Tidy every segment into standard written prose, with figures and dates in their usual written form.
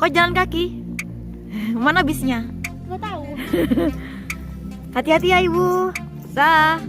Apa jalan kaki? Mana bisnya? Nggak tahu. Hati-hati ya ibu. Dah.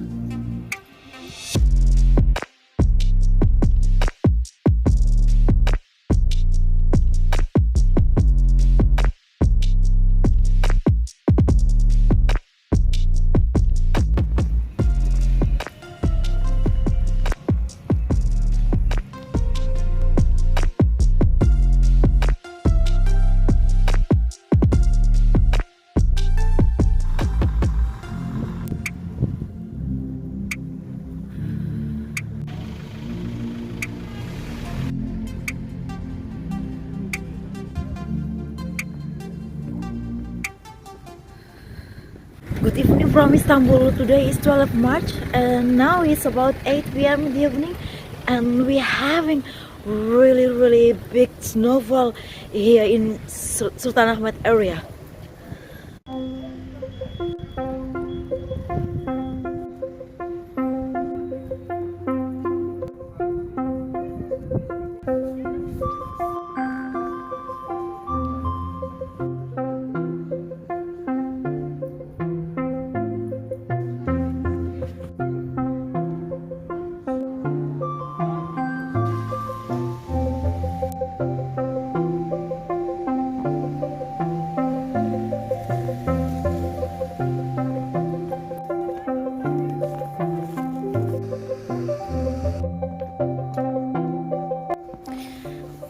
Good evening from Istanbul. Today is 12th March and now it's about 8 p.m. in the evening and we're having really big snowfall here in Sultan Ahmed area.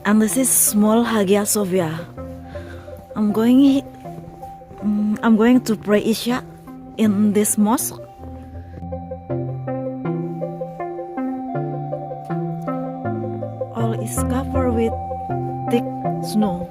And this is small Hagia Sophia. I'm going to pray Isya in this mosque. All is covered with thick snow.